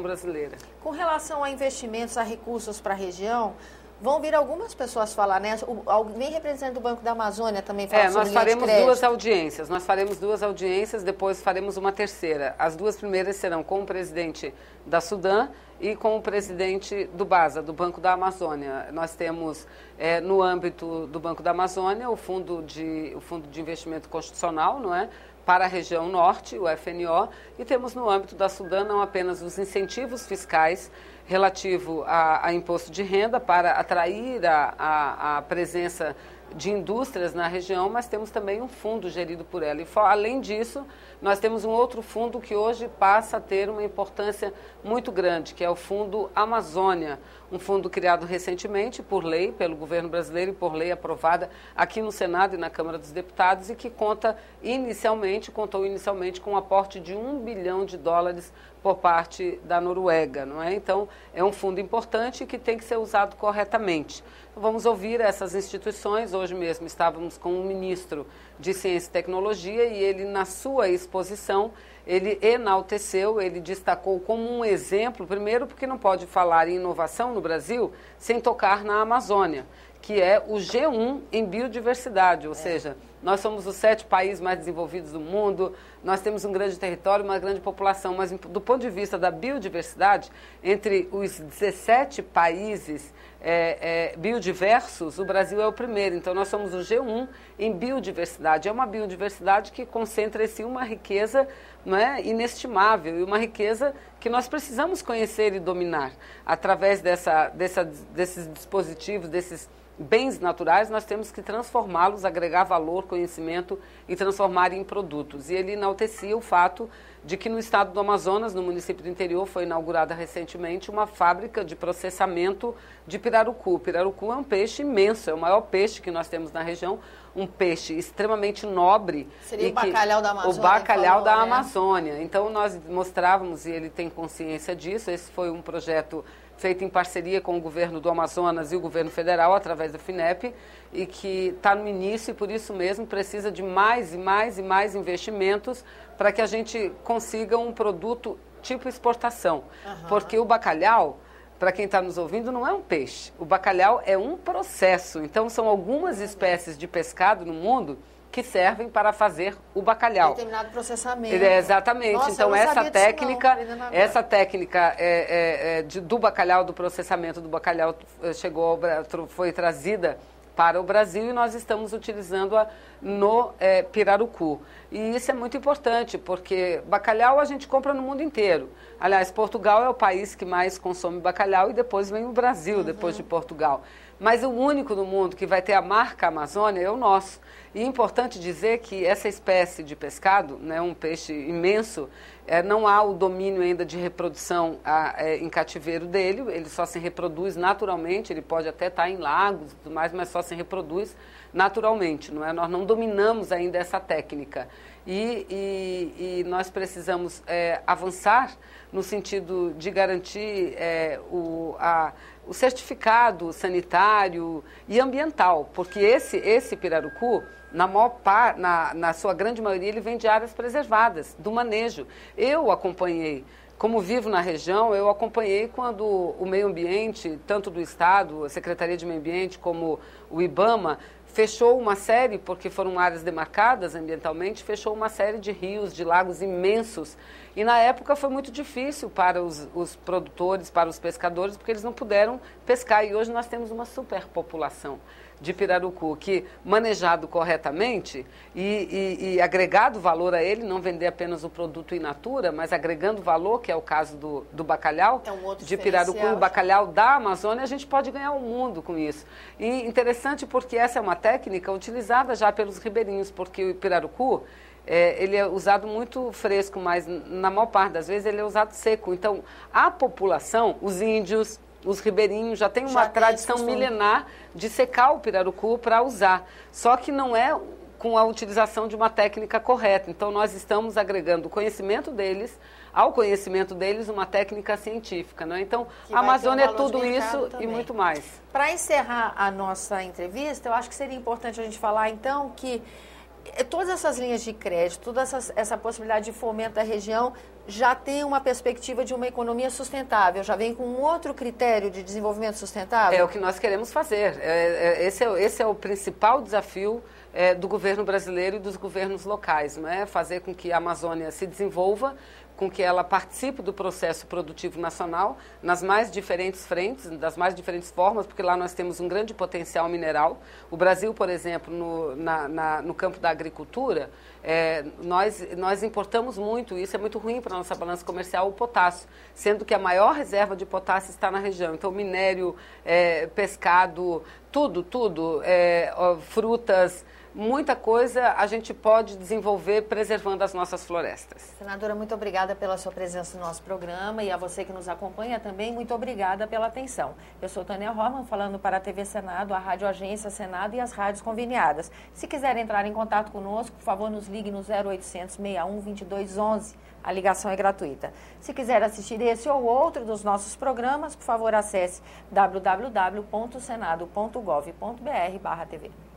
brasileira. Com relação a investimentos, a recursos para a região, vão vir algumas pessoas falar, né? Alguém representante do Banco da Amazônia também fala sobre nós linha de faremos crédito. duas audiências. Nós faremos duas audiências, depois faremos uma terceira. As duas primeiras serão com o presidente da Sudam e com o presidente do BASA, do Banco da Amazônia. Nós temos, no âmbito do Banco da Amazônia, o Fundo de Investimento Constitucional, não é? Para a região norte, o FNO, e temos no âmbito da Sudam não apenas os incentivos fiscais relativo a imposto de renda para atrair a presença de indústrias na região, mas temos também um fundo gerido por ela. E, além disso, nós temos um outro fundo que hoje passa a ter uma importância muito grande, que é o Fundo Amazônia, um fundo criado recentemente por lei, pelo governo brasileiro e por lei aprovada aqui no Senado e na Câmara dos Deputados e que contou inicialmente com um aporte de US$ 1 bilhão por parte da Noruega, não é? Então, é um fundo importante que tem que ser usado corretamente. Vamos ouvir essas instituições. Hoje mesmo estávamos com o ministro de Ciência e Tecnologia e ele, na sua exposição, ele enalteceu, ele destacou como um exemplo, primeiro porque não pode falar em inovação no Brasil sem tocar na Amazônia, que é o G1 em biodiversidade, ou seja, nós somos os 7 países mais desenvolvidos do mundo, nós temos um grande território, uma grande população, mas do ponto de vista da biodiversidade, entre os 17 países biodiversos, o Brasil é o primeiro. Então, nós somos o G1 em biodiversidade. É uma biodiversidade que concentra em si uma riqueza, não é, inestimável e uma riqueza que nós precisamos conhecer e dominar. Através desses dispositivos, desses bens naturais, nós temos que transformá-los, agregar valor, conhecimento e transformar em produtos. E ele enaltecia o fato de que no estado do Amazonas, no município do interior, foi inaugurada recentemente uma fábrica de processamento de pirarucu. Pirarucu é um peixe imenso, é o maior peixe que nós temos na região, um peixe extremamente nobre. Seria o bacalhau da Amazônia. O bacalhau da Amazônia. Então, nós mostrávamos, e ele tem consciência disso, esse foi um projeto feito em parceria com o governo do Amazonas e o governo federal, através da FINEP, e que está no início e, por isso mesmo, precisa de mais e mais e mais investimentos para que a gente consiga um produto tipo exportação. Porque o bacalhau, para quem está nos ouvindo, não é um peixe. O bacalhau é um processo. Então, são algumas espécies de pescado no mundo que servem para fazer o bacalhau. Determinado processamento. Exatamente. Nossa, então, essa técnica do bacalhau, do processamento do bacalhau, foi trazida para o Brasil e nós estamos utilizando-a no pirarucu. E isso é muito importante, porque bacalhau a gente compra no mundo inteiro. Aliás, Portugal é o país que mais consome bacalhau e depois vem o Brasil, depois de Portugal. Mas o único no mundo que vai ter a marca Amazônia é o nosso. E é importante dizer que essa espécie de pescado, né, um peixe imenso, não há o domínio ainda de reprodução em cativeiro dele, ele só se reproduz naturalmente, ele pode até estar em lagos e tudo mais, mas só se reproduz naturalmente, não é? Nós não dominamos ainda essa técnica. E nós precisamos avançar no sentido de garantir o certificado sanitário e ambiental, porque esse pirarucu, na sua grande maioria, ele vem de áreas preservadas, do manejo. Eu acompanhei, como vivo na região, eu acompanhei quando o meio ambiente, tanto do Estado, a Secretaria de Meio Ambiente, como o IBAMA, fechou uma série, porque foram áreas demarcadas ambientalmente, fechou uma série de rios, de lagos imensos. E na época foi muito difícil para os produtores, para os pescadores, porque eles não puderam pescar. E hoje nós temos uma superpopulação de pirarucu que, manejado corretamente e agregado valor a ele, não vender apenas o produto in natura, mas agregando valor, que é o caso do bacalhau, de pirarucu, o bacalhau da Amazônia, a gente pode ganhar o mundo com isso. E interessante porque essa é uma técnica utilizada já pelos ribeirinhos, porque o pirarucu, ele é usado muito fresco, mas na maior parte das vezes ele é usado seco. Então, a população, os índios, os ribeirinhos já têm uma tradição milenar de secar o pirarucu para usar. Só que não é com a utilização de uma técnica correta. Então, nós estamos agregando o conhecimento deles, ao conhecimento deles, uma técnica científica. Não é? Então, a Amazônia é tudo isso e muito mais. Para encerrar a nossa entrevista, eu acho que seria importante a gente falar, então, que todas essas linhas de crédito, toda essa possibilidade de fomento da região já tem uma perspectiva de uma economia sustentável, já vem com um outro critério de desenvolvimento sustentável? É o que nós queremos fazer. Esse é o principal desafio do governo brasileiro e dos governos locais, não é? Fazer com que a Amazônia se desenvolva, com que ela participe do processo produtivo nacional nas mais diferentes frentes, das mais diferentes formas, porque lá nós temos um grande potencial mineral. O Brasil, por exemplo, no campo da agricultura, nós importamos muito, e isso é muito ruim para a nossa balança comercial, o potássio, sendo que a maior reserva de potássio está na região. Então, minério, pescado, tudo, frutas, muita coisa a gente pode desenvolver preservando as nossas florestas. Senadora, muito obrigada pela sua presença no nosso programa e a você que nos acompanha também, muito obrigada pela atenção. Eu sou Tânia Horman, falando para a TV Senado, a Rádio Agência Senado e as rádios conveniadas. Se quiser entrar em contato conosco, por favor, nos ligue no 0800 61 2211. A ligação é gratuita. Se quiser assistir esse ou outro dos nossos programas, por favor, acesse www.senado.gov.br/TV.